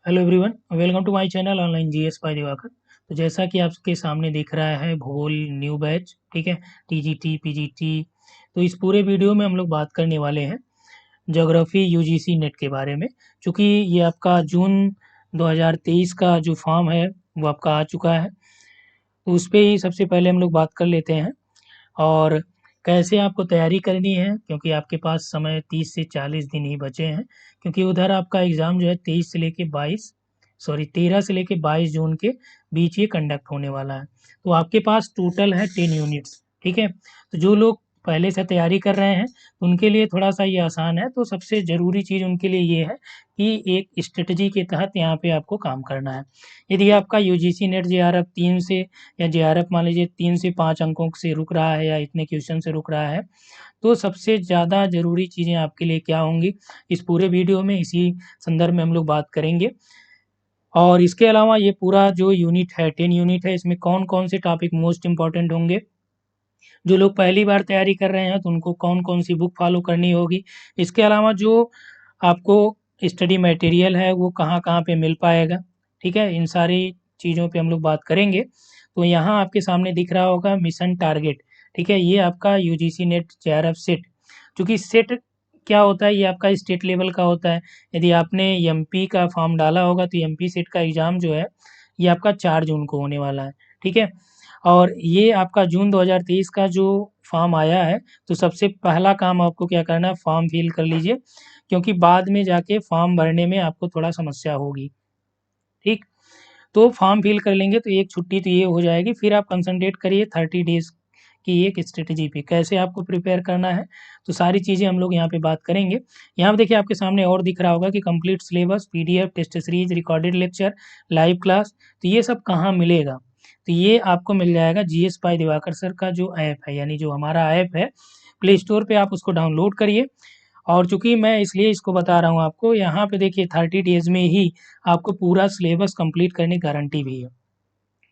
Hello everyone, welcome to my channel online GS by Diwakar. तो जैसा कि आपके सामने दिख रहा है भूगोल न्यू बैच, ठीक है, टीजीटी पीजीटी। तो इस पूरे वीडियो में हम लोग बात करने वाले हैं ज्योग्राफी यूजीसी नेट के बारे में। चूँकि ये आपका जून 2023 का जो फॉर्म है वो आपका आ चुका है, तो उस पे ही सबसे पहले हम लोग बात कर लेते हैं। और कैसे आपको तैयारी करनी है, क्योंकि आपके पास समय 30 से 40 दिन ही बचे हैं। क्योंकि उधर आपका एग्ज़ाम जो है 13 से लेके 22 जून के बीच ये कंडक्ट होने वाला है। तो आपके पास टोटल है 10 यूनिट्स, ठीक है। तो जो लोग पहले से तैयारी कर रहे हैं उनके लिए थोड़ा सा ये आसान है। तो सबसे ज़रूरी चीज़ उनके लिए ये है कि एक स्ट्रेटजी के तहत यहाँ पे आपको काम करना है। यदि आपका यूजीसी नेट जेआरएफ 3 से या जेआरएफ मान लीजिए 3 से 5 अंकों से रुक रहा है या इतने क्वेश्चन से रुक रहा है, तो सबसे ज़्यादा ज़रूरी चीज़ें आपके लिए क्या होंगी, इस पूरे वीडियो में इसी संदर्भ में हम लोग बात करेंगे। और इसके अलावा ये पूरा जो यूनिट है 10 यूनिट है, इसमें कौन-कौन से टॉपिक मोस्ट इम्पोर्टेंट होंगे, जो लोग पहली बार तैयारी कर रहे हैं तो उनको कौन-कौन सी बुक फॉलो करनी होगी। इसके अलावा जो आपको स्टडी मटेरियल है वो कहाँ-कहाँ पे मिल पाएगा, ठीक है? इन सारी चीज़ों पे हम लोग बात करेंगे। तो यहाँ आपके सामने दिख रहा होगा मिशन टारगेट, ठीक है? ये आपका यूजीसी नेट जेआरएफ सेट। चूँकि सेट क्या होता है, ये आपका स्टेट लेवल का होता है। यदि आपने एमपी का फॉर्म डाला होगा तो एमपी सेट का एग्ज़ाम जो है ये आपका 4 जून को होने वाला है, ठीक है? और ये आपका जून 2023 का जो फॉर्म आया है, तो सबसे पहला काम आपको क्या करना है, फॉर्म फिल कर लीजिए। क्योंकि बाद में जाके फॉर्म भरने में आपको थोड़ा समस्या होगी, ठीक? तो फॉर्म फिल कर लेंगे तो एक छुट्टी तो ये हो जाएगी। फिर आप कंसंट्रेट करिए 30 डेज़ की एक स्ट्रेटजी पे, कैसे आपको प्रिपेयर करना है, तो सारी चीज़ें हम लोग यहाँ पे बात करेंगे। यहाँ पे देखिए आपके सामने और दिख रहा होगा कि complete syllabus, PDF, test series, recorded lecture, live class, तो ये सब कहाँ मिलेगा? तो ये आपको मिल जाएगा जीएस बाय दिवाकर सर का जो ऐप है, यानी जो हमारा ऐप है, प्ले स्टोर पे आप उसको डाउनलोड करिए। और चूँकि मैं इसलिए इसको बता रहा हूँ आपको, यहाँ पे देखिए 30 डेज़ में ही आपको पूरा सिलेबस कंप्लीट करने की गारंटी भी है।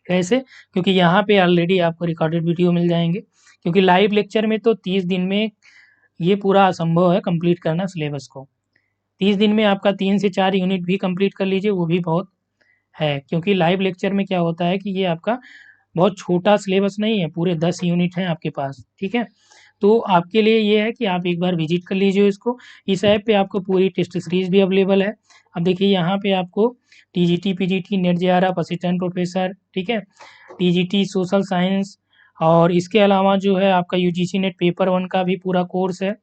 कैसे? क्योंकि यहाँ पे ऑलरेडी आपको रिकॉर्डेड वीडियो मिल जाएँगे। क्योंकि लाइव लेक्चर में तो 30 दिन में ये पूरा असंभव है कंप्लीट करना सिलेबस को। 30 दिन में आपका 3 से 4 यूनिट भी कंप्लीट कर लीजिए, वो भी बहुत है। क्योंकि लाइव लेक्चर में क्या होता है कि ये आपका बहुत छोटा सिलेबस नहीं है, पूरे 10 यूनिट हैं आपके पास, ठीक है? तो आपके लिए ये है कि आप एक बार विज़िट कर लीजिए इसको। इस ऐप पे आपको पूरी टेस्ट सीरीज़ भी अवेलेबल है। अब देखिए यहाँ पे आपको TGT, PGT, net JRF, assistant professor, ठीक है? टीजीटी सोशल साइंस, और इसके अलावा जो है आपका यूजीसी नेट पेपर 1 का भी पूरा कोर्स है।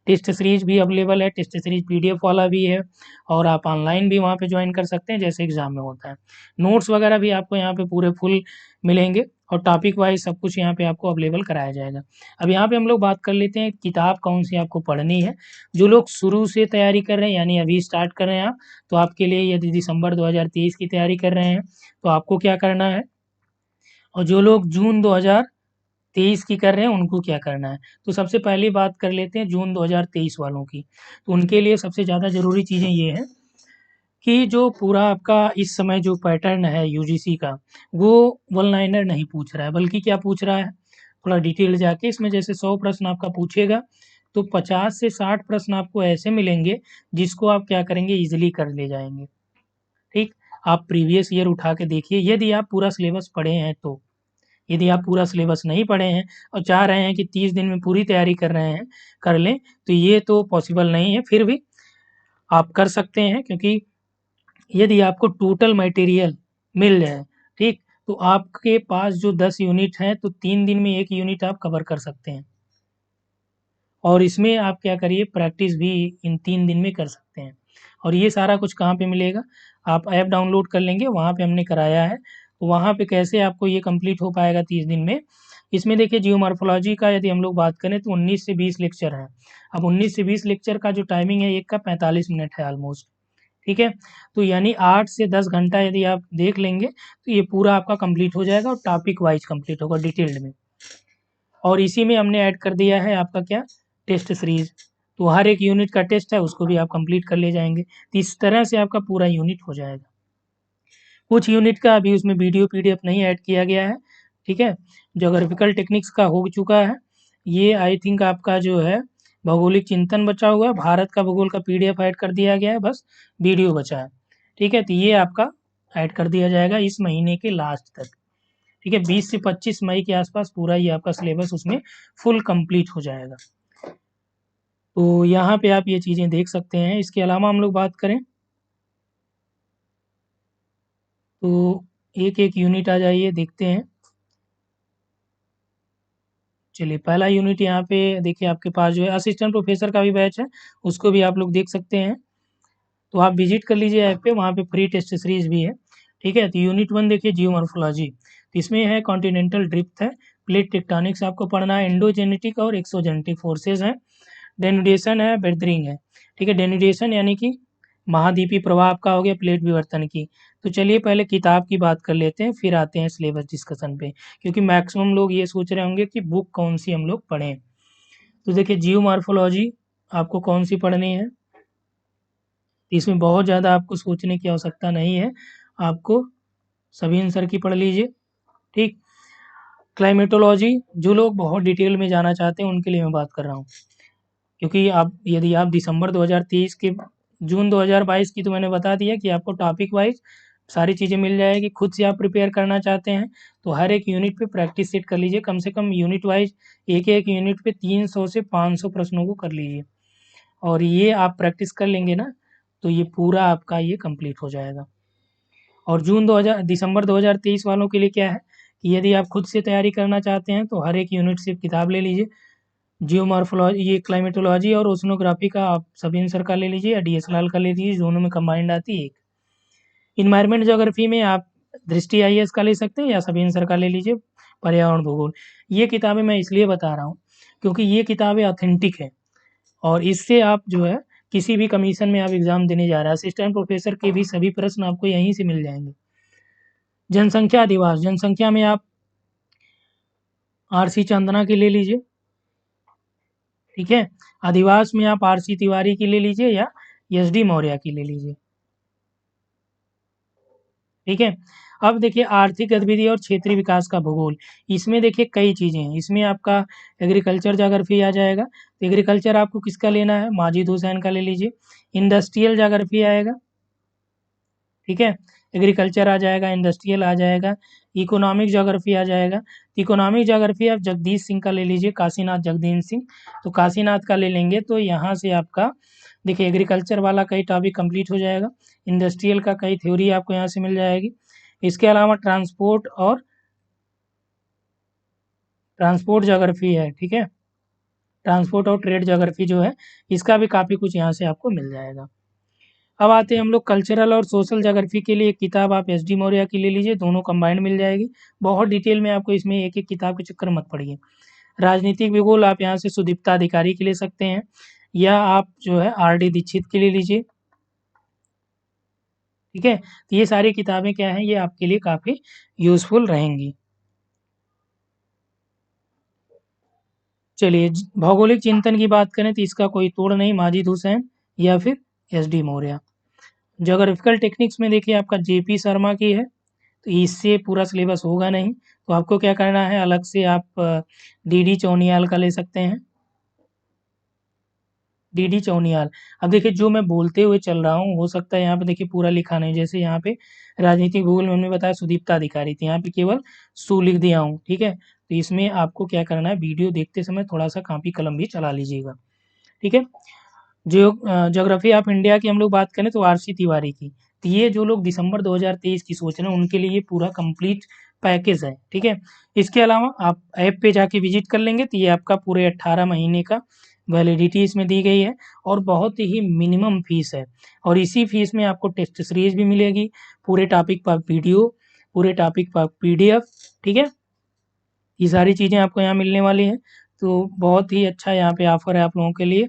टेस्ट सीरीज भी अवेलेबल है, टेस्ट सीरीज पीडीएफ वाला भी है। और आप ऑनलाइन भी वहाँ पे ज्वाइन कर सकते हैं जैसे एग्ज़ाम में होता है। नोट्स वगैरह भी आपको यहाँ पे पूरे फुल मिलेंगे और टॉपिक वाइज़ सब कुछ यहाँ पे आपको अवेलेबल कराया जाएगा। अब यहाँ पे हम लोग बात कर लेते हैं किताब कौन-सी आपको पढ़नी है। जो लोग शुरू से तैयारी कर रहे हैं, यानी अभी स्टार्ट कर रहे हैं आप, तो आपके लिए यदि दिसंबर 2023 की तैयारी कर रहे हैं, तो आपको क्या करना है, और जो लोग जून 2023 की कर रहे हैं उनको क्या करना है। तो सबसे पहली बात कर लेते हैं जून 2023 वालों की। तो उनके लिए सबसे ज़्यादा ज़रूरी चीज़ें ये हैं कि जो पूरा आपका इस समय जो पैटर्न है यूजीसी का, वो वन लाइनर नहीं पूछ रहा है, बल्कि क्या पूछ रहा है, थोड़ा डिटेल जाके इसमें जैसे 100 प्रश्न आपका पूछेगा, तो 50 से 60 प्रश्न आपको ऐसे मिलेंगे जिसको आप क्या करेंगे, ईज़िली कर ले जाएँगे, ठीक? आप प्रीवियस ईयर उठा के देखिए, यदि आप पूरा सिलेबस पढ़े हैं तो। यदि आप पूरा सिलेबस नहीं पढ़े हैं और चाह रहे हैं कि 30 दिन में पूरी तैयारी कर रहे हैं, कर लें, तो ये तो पॉसिबल नहीं है। फिर भी आप कर सकते हैं, क्योंकि यदि आपको टोटल मटेरियल मिल जाए, ठीक? तो आपके पास जो 10 यूनिट हैं, तो 3 दिन में 1 यूनिट आप कवर कर सकते हैं। और इसमें आप क्या करिए, प्रैक्टिस भी इन 3 दिन में कर सकते हैं। और ये सारा कुछ कहाँ पे मिलेगा? आप ऐप डाउनलोड कर लेंगे, वहाँ पे हमने कराया है। तो वहाँ पे कैसे आपको ये कंप्लीट हो पाएगा 30 दिन में? इसमें देखिए जियोमॉर्फोलॉजी का यदि हम लोग बात करें तो 19 से 20 लेक्चर हैं। अब 19 से 20 लेक्चर का जो टाइमिंग है, एक का 45 मिनट है ऑलमोस्ट, ठीक है? तो यानी 8 से 10 घंटा यदि आप देख लेंगे, तो ये पूरा आपका कंप्लीट हो जाएगा और टॉपिक वाइज़ कंप्लीट होगा डिटेल्ड में। और इसी में हमने ऐड कर दिया है आपका क्या, टेस्ट सीरीज़। तो हर एक यूनिट का टेस्ट है, उसको भी आप कंप्लीट कर ले जाएँगे। तो इस तरह से आपका पूरा यूनिट हो जाएगा। कुछ यूनिट का अभी उसमें वीडियो पीडीएफ नहीं ऐड किया गया है, ठीक है? ज्योग्राफिकल टेक्निक्स का हो चुका है। ये आई थिंक आपका जो है भौगोलिक चिंतन बचा हुआ है, भारत का भूगोल का पीडीएफ ऐड कर दिया गया है, बस वीडियो बचा है। ठीक है, तो ये आपका ऐड कर दिया जाएगा इस महीने के लास्ट तक। ठीक है, 20 से 25 मई के आसपास पूरा ये आपका सिलेबस उसमें फुल कंप्लीट हो जाएगा। तो यहाँ पे आप ये चीज़ें देख सकते हैं। इसके अलावा हम लोग बात करें तो एक एक यूनिट आ जाइए, देखते हैं। चलिए, पहला यूनिट यहाँ पे देखिए आपके पास जो है असिस्टेंट प्रोफेसर का भी बैच है, उसको भी आप लोग देख सकते हैं। तो आप विजिट कर लीजिए ऐप पे, वहाँ पे फ्री टेस्ट सीरीज भी है। ठीक है, तो यूनिट 1 देखिए जियोमॉर्फोलॉजी, तो इसमें है कॉन्टिनेंटल ड्रिफ्ट है, प्लेट टेक्टोनिक्स आपको पढ़ना है, एंडोजेनेटिक और एक्सोजेनेटिक फोर्सेज हैं, डेनुडेशन है, वेदरिंग है। ठीक है, डेनुडेशन यानी कि महाद्वीपीय प्रवाह आपका हो गया प्लेट विवर्तन की। तो चलिए पहले किताब की बात कर लेते हैं, फिर आते हैं सिलेबस डिस्कशन पे, क्योंकि मैक्सिमम लोग ये सोच रहे होंगे कि बुक कौन सी हम लोग पढ़ें। तो देखिए जियोमॉर्फोलॉजी आपको कौन सी पढ़नी है, इसमें बहुत ज़्यादा आपको सोचने की आवश्यकता नहीं है, आपको सभी आंसर की पढ़ लीजिए। ठीक, क्लाइमेटोलॉजी जो लोग बहुत डिटेल में जाना चाहते हैं उनके लिए मैं बात कर रहा हूँ, क्योंकि आप यदि आप दिसंबर 2023 के जून 2022 की तो मैंने बता दिया कि आपको टॉपिक वाइज सारी चीज़ें मिल जाएगी। खुद से आप प्रिपेयर करना चाहते हैं तो हर एक यूनिट पे प्रैक्टिस सेट कर लीजिए, कम से कम यूनिट वाइज एक एक यूनिट पे 300 से 500 प्रश्नों को कर लीजिए, और ये आप प्रैक्टिस कर लेंगे ना तो ये पूरा आपका ये कंप्लीट हो जाएगा। और दिसंबर 2023 वालों के लिए क्या है कि यदि आप खुद से तैयारी करना चाहते हैं तो हर एक यूनिट से किताब ले लीजिए। जियोमॉर्फोलॉजी, ये क्लाइमेटोलॉजी और ओशनोग्राफी का आप सभी आंसर का ले लीजिए या डीएसएलआर का ले लीजिए, दोनों में कंबाइंड आती है एक। इन्वायरमेंट ज्योग्राफी में आप दृष्टि आईएएस का ले सकते हैं या सभी आंसर का ले लीजिए, पर्यावरण भूगोल। ये किताबें मैं इसलिए बता रहा हूँ क्योंकि ये किताबें ऑथेंटिक है, और इससे आप जो है किसी भी कमीशन में आप एग्जाम देने जा रहे हैं, असिस्टेंट प्रोफेसर के भी सभी प्रश्न आपको यहीं से मिल जाएंगे। जनसंख्या अधिवास, जनसंख्या में आप आरसी चंदना की ले लीजिए। ठीक है, अधिवास में आप आरसी तिवारी की ले लीजिए या एसडी मौर्य की ले लीजिए। ठीक है, अब देखिए आर्थिक गतिविधि और क्षेत्रीय विकास का भूगोल, इसमें देखिए कई चीज़ें हैं। इसमें आपका एग्रीकल्चर ज्योग्राफी आ जाएगा, तो एग्रीकल्चर आपको किसका लेना है, माजिद हुसैन का ले लीजिए। इंडस्ट्रियल ज्योग्राफी आएगा, ठीक है, एग्रीकल्चर आ जाएगा, इंडस्ट्रियल आ जाएगा, इकोनॉमिक ज्योग्राफी आ जाएगा। इकोनॉमिक ज्योग्राफी आप जगदीश सिंह का ले लीजिए, काशीनाथ जगदीश सिंह, तो काशीनाथ का ले लेंगे तो यहाँ से आपका देखिए एग्रीकल्चर वाला कई टॉपिक कंप्लीट हो जाएगा, इंडस्ट्रियल का कई थ्योरी आपको यहाँ से मिल जाएगी। इसके अलावा ट्रांसपोर्ट ज्योग्राफी है, ठीक है, ट्रांसपोर्ट और ट्रेड ज्योग्राफी जो है इसका भी काफ़ी कुछ यहाँ से आपको मिल जाएगा। अब आते हैं हम लोग कल्चरल और सोशल ज्योग्राफी के लिए, एक किताब आप एस डी मौर्य की ले लीजिए, दोनों कंबाइंड मिल जाएगी। बहुत डिटेल में आपको इसमें एक एक किताब के चक्कर मत पड़िए। राजनीतिक भूगोल आप यहाँ से सुदीप्ता अधिकारी की ले सकते हैं, या आप जो है आर डी दीक्षित की ले लीजिए। ठीक है, तो ये सारी किताबें क्या हैं, ये आपके लिए काफ़ी यूज़फुल रहेंगी। चलिए भौगोलिक चिंतन की बात करें तो इसका कोई तोड़ नहीं, माजिद हुसैन या फिर S D Maurya. Geographical techniques में देखिए आपका जेपी शर्मा की है, तो इससे पूरा सिलेबस होगा नहीं, तो आपको क्या करना है, अलग से आप डी चौनियाल का ले सकते हैं, डी चौनियाल। अब देखिए जो मैं बोलते हुए चल रहा हूँ, हो सकता है यहाँ पे देखिए पूरा लिखा नहीं, जैसे यहाँ पे राजनीतिक भूगोल में हमने बताया सुदीप्ता अधिकारी थी, यहाँ पे केवल सु लिख दिया हूँ। ठीक है, तो इसमें आपको क्या करना है, वीडियो देखते समय थोड़ा सा कॉपी कलम भी चला लीजिएगा। ठीक है, जो ज्योग्राफी ऑफ इंडिया की हम लोग बात करें तो आरसी तिवारी की, तो ये जो लोग दिसंबर 2023 की सोच रहे हैं उनके लिए ये पूरा कंप्लीट पैकेज है। ठीक है, इसके अलावा आप ऐप पे जाके विजिट कर लेंगे तो ये आपका पूरे 18 महीने का वैलिडिटी इसमें दी गई है, और बहुत ही मिनिमम फीस है, और इसी फीस में आपको टेस्ट सीरीज भी मिलेगी, पूरे टॉपिक पर वीडियो, पूरे टॉपिक पर पीडीएफ। ठीक है, ये सारी चीज़ें आपको यहाँ मिलने वाली हैं, तो बहुत ही अच्छा यहाँ पे ऑफर है आप लोगों के लिए,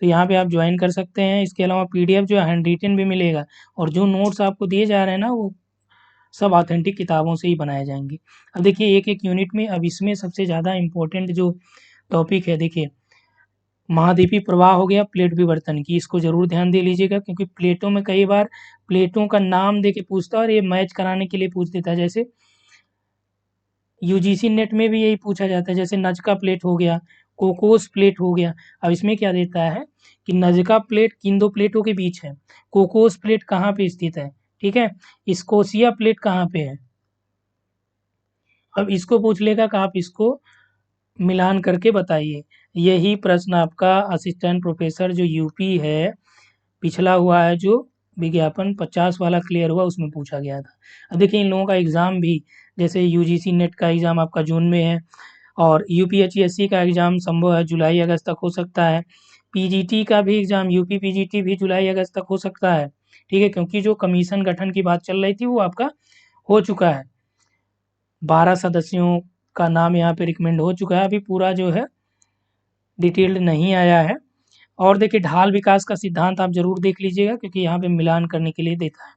तो यहाँ पे आप ज्वाइन कर सकते हैं। इसके अलावा पीडीएफ जो है हैंड रिटन भी मिलेगा, और जो नोट्स आपको दिए जा रहे हैं ना वो सब ऑथेंटिक किताबों से ही बनाए जाएंगे। अब देखिए एक एक यूनिट में, अब इसमें सबसे ज़्यादा इम्पोर्टेंट जो टॉपिक है, देखिए महाद्वीपीय प्रवाह हो गया, प्लेट विवर्तन की, इसको ज़रूर ध्यान दे लीजिएगा, क्योंकि प्लेटों में कई बार प्लेटों का नाम दे के पूछता है और ये मैच कराने के लिए पूछ देता है। जैसे यूजीसी नेट में भी यही पूछा जाता है, जैसे नजका प्लेट हो गया, कोकोस प्लेट हो गया। अब इसमें क्या देता है कि नज़का प्लेट किन दो प्लेटों के बीच है, कोकोस प्लेट कहाँ पे स्थित है, ठीक है, स्कोशिया प्लेट कहाँ पे है। अब इसको पूछ लेगा कि आप इसको मिलान करके बताइए। यही प्रश्न आपका असिस्टेंट प्रोफेसर जो यूपी है पिछला हुआ है, जो विज्ञापन 50 वाला क्लियर हुआ उसमें पूछा गया था। अब देखिए इन लोगों का एग्ज़ाम भी, जैसे यूजीसी नेट का एग्ज़ाम आपका जून में है और यूपीएचईएससी का एग्ज़ाम संभव है जुलाई अगस्त तक हो सकता है। पीजीटी का भी एग्ज़ाम यूपी पीजीटी भी जुलाई अगस्त तक हो सकता है, ठीक है, क्योंकि जो कमीशन गठन की बात चल रही थी वो आपका हो चुका है। 12 सदस्यों का नाम यहाँ पे रिकमेंड हो चुका है, अभी पूरा जो है डिटेल्ड नहीं आया है। और देखिए ढाल विकास का सिद्धांत आप ज़रूर देख लीजिएगा क्योंकि यहाँ पे मिलान करने के लिए देता है।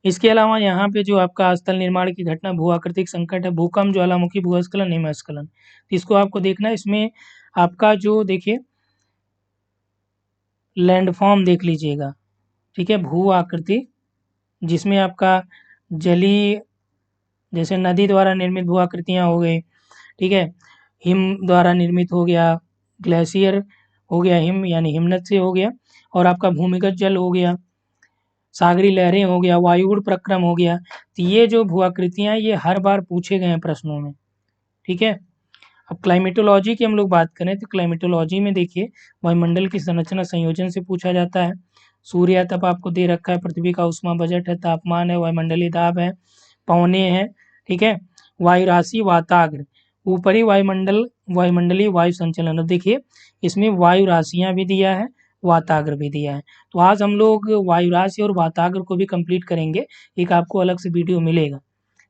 इसके अलावा यहाँ पे जो आपका स्थल निर्माण की घटना भू-आकृतिक संकट है, भूकंप, ज्वालामुखी, भूस्खलन, हिमस्खलन, इसको आपको देखना है। इसमें आपका जो देखिए लैंडफॉर्म देख लीजिएगा, ठीक है, भू आकृति जिसमें आपका जलीय जैसे नदी द्वारा निर्मित भू आकृतियाँ हो गई, ठीक है, हिम द्वारा निर्मित हो गया, ग्लेशियर हो गया, हिम यानी हिमनद से हो गया, और आपका भूमिगत जल हो गया, सागरी लहरें हो गया, वायुगुण प्रक्रम हो गया। तो ये जो भू आकृतियाँ ये हर बार पूछे गए हैं प्रश्नों में, ठीक है। अब क्लाइमेटोलॉजी की हम लोग बात करें तो क्लाइमेटोलॉजी में देखिए वायुमंडल की संरचना संयोजन से पूछा जाता है। सूर्य तप आपको दे रखा है, पृथ्वी का उष्मा बजट है, तापमान है, वायुमंडलीय दाब है, पौने हैं, ठीक है, वायु राशि, वाताग्र, ऊपरी वायुमंडलीय वायु संचलन। अब देखिए इसमें वायु राशियाँ भी दिया है, वाताग्र भी दिया है। तो आज हम लोग वायु राशि और वाताग्र को भी कंप्लीट करेंगे, एक आपको अलग से वीडियो मिलेगा,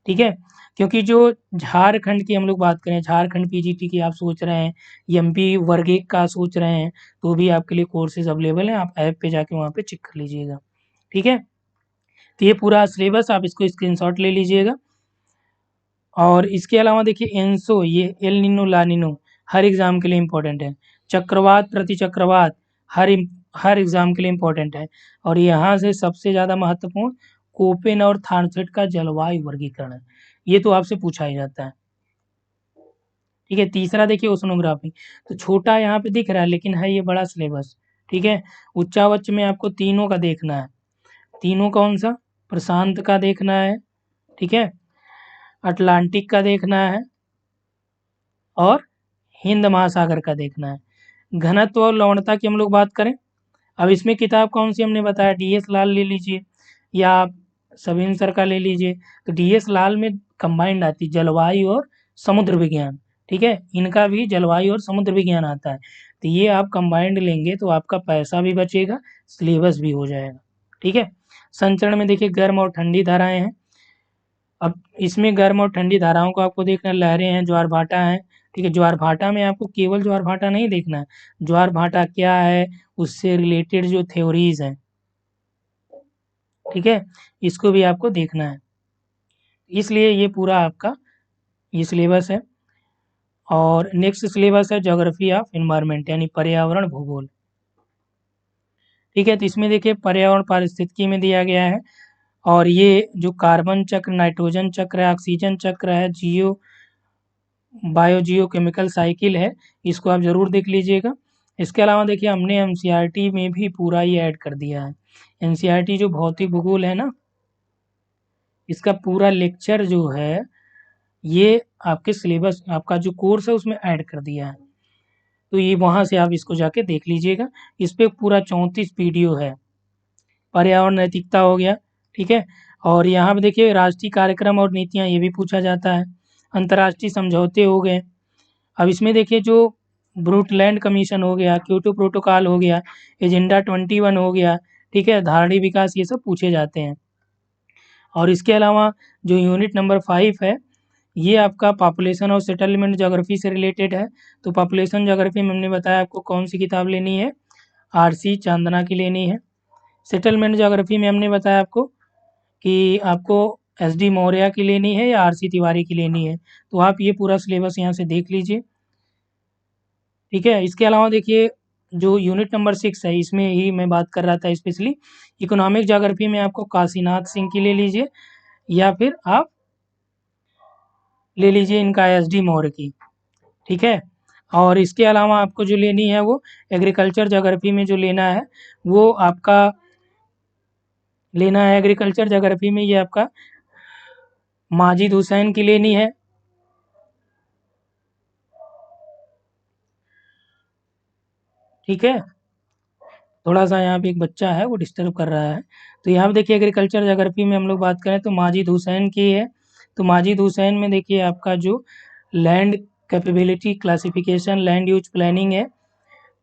ठीक है। क्योंकि जो झारखंड की हम लोग बात करें, झारखंड पीजीटी की आप सोच रहे हैं, एमपी वर्ग 1 का सोच रहे हैं, तो भी आपके लिए कोर्सेज अवेलेबल हैं, आप ऐप पे जाके वहाँ पे चेक कर लीजिएगा, ठीक है। तो ये पूरा सिलेबस आप इसको स्क्रीनशॉट ले लीजिएगा। और इसके अलावा देखिए एंसो, ये एल नीनो ला नीनो हर एग्ज़ाम के लिए इम्पोर्टेंट है। चक्रवात प्रति चक्रवात हर एग्ज़ाम के लिए इम्पोर्टेंट है। और यहाँ से सबसे ज़्यादा महत्वपूर्ण कोपेन और थार्नसेट का जलवायु वर्गीकरण है, ये तो आपसे पूछा ही जाता है, ठीक है। तीसरा देखिए ओशनोग्राफी, तो छोटा यहाँ पे दिख रहा है लेकिन है ये बड़ा सिलेबस, ठीक है। उच्चावच में आपको तीनों का देखना है, तीनों कौन सा, प्रशांत का देखना है, ठीक है, अटलांटिक का देखना है और हिंद महासागर का देखना है। घनत्व और लवणता की हम लोग बात करें, अब इसमें किताब कौन सी हमने बताया, डीएस लाल ले लीजिए या आप सविन सर का ले लीजिए। तो डीएस लाल में कंबाइंड आती जलवायु और समुद्र विज्ञान, ठीक है, इनका भी जलवायु और समुद्र विज्ञान आता है। तो ये आप कंबाइंड लेंगे तो आपका पैसा भी बचेगा, सिलेबस भी हो जाएगा, ठीक है। संचरण में देखिए गर्म और ठंडी धाराएं हैं। अब इसमें गर्म और ठंडी धाराओं को आपको देखना है, लहरें हैं, ज्वार भाटा है, ठीक है। ज्वार भाटा में आपको केवल ज्वार भाटा नहीं देखना है, ज्वार भाटा क्या है, उससे रिलेटेड जो थ्योरीज हैं, ठीक है, इसको भी आपको देखना है। इसलिए ये पूरा आपका ये सिलेबस है। और नेक्स्ट सिलेबस है ज्योग्राफी ऑफ एनवायरनमेंट यानी पर्यावरण भूगोल, ठीक है। तो इसमें देखिए पर्यावरण पारिस्थितिकी में दिया गया है, और ये जो कार्बन चक्र, नाइट्रोजन चक्र है, ऑक्सीजन चक्र है, बायोजियो केमिकल साइकिल है, इसको आप ज़रूर देख लीजिएगा। इसके अलावा देखिए हमने एनसीईआरटी में भी पूरा ये ऐड कर दिया है। एनसीईआरटी जो भौतिक भूगोल है ना, इसका पूरा लेक्चर जो है ये आपके सिलेबस, आपका जो कोर्स है उसमें ऐड कर दिया है। तो ये वहाँ से आप इसको जाके देख लीजिएगा। इस पे पूरा 34 वीडियो है। पर्यावरण नैतिकता हो गया, ठीक है। और यहाँ पे देखिए राष्ट्रीय कार्यक्रम और नीतियाँ, ये भी पूछा जाता है। अंतर्राष्ट्रीय समझौते हो गए। अब इसमें देखिए जो ब्रूटलैंड कमीशन हो गया, क्योटो प्रोटोकॉल हो गया, एजेंडा 21 हो गया, ठीक है, धारणीय विकास, ये सब पूछे जाते हैं। और इसके अलावा जो यूनिट नंबर 5 है, ये आपका पॉपुलेशन और सेटलमेंट ज्योग्राफी से रिलेटेड है। तो पॉपुलेशन ज्योग्राफी में हमने बताया आपको कौन सी किताब लेनी है, आरसी चांदना की लेनी है। सेटलमेंट ज्योग्राफी में हमने बताया आपको कि आपको एसडी मौर्य की लेनी है या आरसी तिवारी की लेनी है। तो आप ये पूरा सिलेबस यहाँ से देख लीजिए, ठीक है। इसके अलावा देखिए जो यूनिट नंबर 6 है, इसमें ही मैं बात कर रहा था स्पेशली इकोनॉमिक ज्योग्राफी में आपको काशीनाथ सिंह की ले लीजिए या फिर आप ले लीजिए इनका एसडी मौर्य की, ठीक है। और इसके अलावा आपको जो लेनी है वो एग्रीकल्चर ज्योग्राफी में जो लेना है वो आपका लेना है एग्रीकल्चर ज्योग्राफी में ये आपका माजिद हुसैन की लेनी है। ठीक है, थोड़ा सा यहाँ पे एक बच्चा है वो डिस्टर्ब कर रहा है। तो यहाँ पे देखिए एग्रीकल्चर ज्योग्राफी में हम लोग बात करें तो माजिद हुसैन की है। तो माजिद हुसैन में देखिए आपका जो land capability classification land use planning है।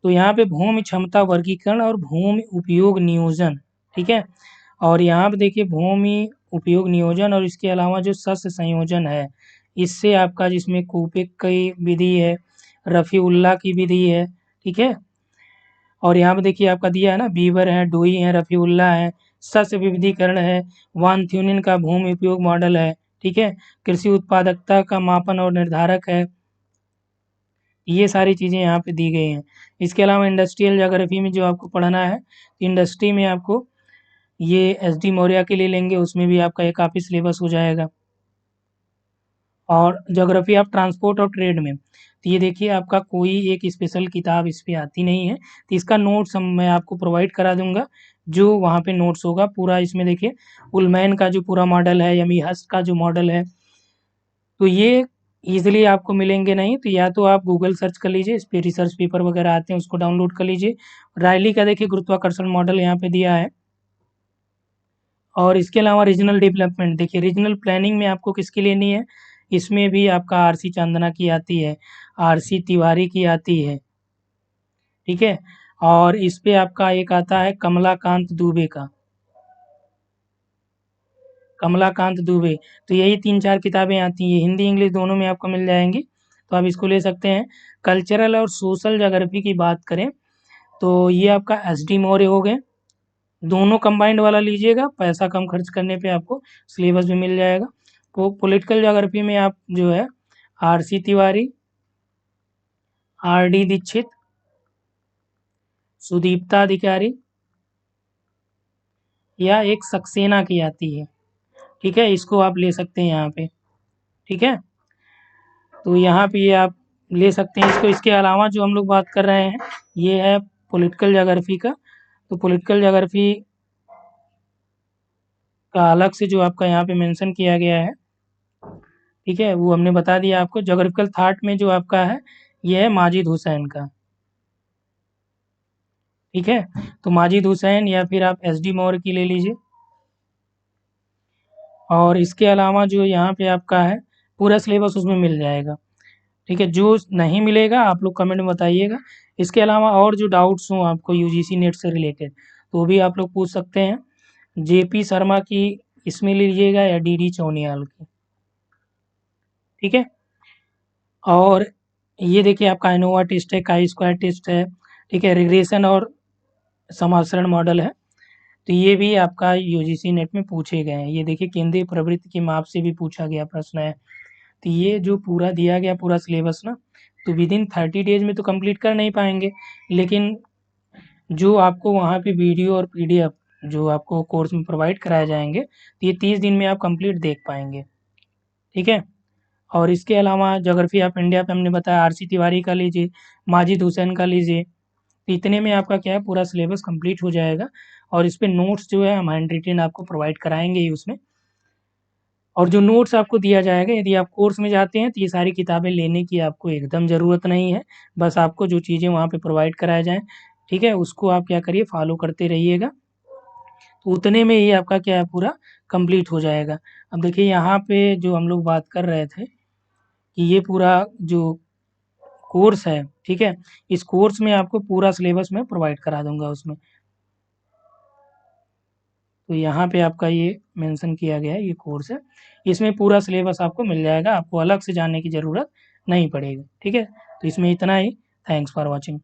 तो यहाँ पे भूमि क्षमता वर्गीकरण और भूमि उपयोग नियोजन, ठीक है। और यहाँ पे देखिए भूमि उपयोग नियोजन और इसके अलावा जो सस्य संयोजन है, इससे आपका जिसमें कूपिक की विधि है, रफ़ीउल्लाह की विधि है, ठीक है। और यहाँ पे देखिए आपका दिया है ना, बीवर है, डोई है, रफ़ीउल्लाह है, सस्य विविधीकरण है, वान थ्यूनिन का भूमि उपयोग मॉडल है, ठीक है। कृषि उत्पादकता का मापन और निर्धारक है। ये सारी चीज़ें यहाँ पे दी गई हैं। इसके अलावा इंडस्ट्रियल ज्योग्राफी में जो आपको पढ़ना है, इंडस्ट्री में आपको ये एस डी मौर्य के लिए लेंगे, उसमें भी आपका ये काफ़ी सिलेबस हो जाएगा। और ज्योग्राफी ऑफ ट्रांसपोर्ट और ट्रेड में तो ये देखिए आपका कोई एक स्पेशल किताब इस पे आती नहीं है, तो इसका नोट्स मैं आपको प्रोवाइड करा दूंगा। जो वहाँ पे नोट्स होगा पूरा, इसमें देखिए उलमैन का जो पूरा मॉडल है, यमी हस्ट का जो मॉडल है, तो ये ईज़िली आपको मिलेंगे नहीं। तो या तो आप गूगल सर्च कर लीजिए, इस पे रिसर्च पेपर वगैरह आते हैं उसको डाउनलोड कर लीजिए। रायली का देखिए गुरुत्वाकर्षण मॉडल यहाँ पे दिया है। और इसके अलावा रीजनल डेवलपमेंट देखिए, रीजनल प्लानिंग में आपको किसकी लेनी है, इसमें भी आपका आर.सी. चांदना की आती है, आर.सी. तिवारी की आती है, ठीक है। और इस पे आपका एक आता है कमलाकांत दुबे का, कमलाकांत दुबे। तो यही 3-4 किताबें आती हैं, हिंदी इंग्लिश दोनों में आपको मिल जाएंगी, तो आप इसको ले सकते हैं। कल्चरल और सोशल ज्योग्राफी की बात करें तो ये आपका एस डी मौर्य हो गए, दोनों कंबाइंड वाला लीजिएगा, पैसा कम खर्च करने पे आपको सिलेबस भी मिल जाएगा। तो पॉलिटिकल ज्योग्राफी में आप जो है आर.सी. तिवारी, आर.डी. दीक्षित, सुदीप्ता अधिकारी या एक सक्सेना की आती है, ठीक है, इसको आप ले सकते हैं यहाँ पे, ठीक है। तो यहाँ पे ये आप ले सकते हैं इसको। इसके अलावा जो हम लोग बात कर रहे हैं ये है पॉलिटिकल ज्योग्राफी का। तो पॉलिटिकल ज्योग्राफी का अलग से जो आपका यहाँ पे मेंशन किया गया है, ठीक है, वो हमने बता दिया आपको। ज्योग्राफिकल थॉट में जो आपका है ये है माजिद हुसैन का, ठीक है। तो माजिद हुसैन या फिर आप एस डी मौर्य की ले लीजिए। और इसके अलावा जो यहाँ पे आपका है पूरा सिलेबस उसमें मिल जाएगा, ठीक है। जो नहीं मिलेगा आप लोग कमेंट में बताइएगा। इसके अलावा और जो डाउट्स हों आपको यूजीसी नेट से रिलेटेड तो वो भी आप लोग पूछ सकते हैं। जेपी शर्मा की इसमें लीजिएगा या डी चौनियाल की, ठीक है। और ये देखिए आपका एनोवा टेस्ट है, काई स्क्वायर टेस्ट है, ठीक है, रिग्रेशन और समासरण मॉडल है। तो ये भी आपका यूजीसी नेट में पूछे गए हैं। ये देखिए केंद्रीय प्रवृत्ति के माप से भी पूछा गया प्रश्न है। तो ये जो पूरा दिया गया पूरा सिलेबस ना, तो विदिन 30 डेज में तो कंप्लीट कर नहीं पाएंगे, लेकिन जो आपको वहाँ पे वीडियो और पीडीएफ जो आपको कोर्स में प्रोवाइड कराए जाएंगे तो ये 30 दिन में आप कंप्लीट देख पाएंगे, ठीक है। और इसके अलावा ज्योग्राफी ऑफ इंडिया पे हमने बताया आर.सी. तिवारी का लीजिए, माजिद हुसैन का लीजिए। तो इतने में आपका क्या है पूरा सिलेबस कंप्लीट हो जाएगा। और इस पे नोट्स जो है हम हैंड रिटेन आपको प्रोवाइड कराएंगे ही उसमें। और जो नोट्स आपको दिया जाएगा, यदि आप कोर्स में जाते हैं तो ये सारी किताबें लेने की आपको एकदम ज़रूरत नहीं है। बस आपको जो चीज़ें वहाँ पे प्रोवाइड कराया जाएँ, ठीक है, उसको आप क्या करिए फॉलो करते रहिएगा। तो उतने में ही आपका क्या है पूरा कंप्लीट हो जाएगा। अब देखिए यहाँ पे जो हम लोग बात कर रहे थे कि ये पूरा जो कोर्स है, ठीक है, इस कोर्स में आपको पूरा सिलेबस मैं प्रोवाइड करा दूँगा उसमें। तो यहाँ पे आपका ये मेंशन किया गया है, ये कोर्स है। इसमें पूरा सिलेबस आपको मिल जाएगा, आपको अलग से जानने की ज़रूरत नहीं पड़ेगी, ठीक है। तो इसमें इतना ही। Thanks for watching.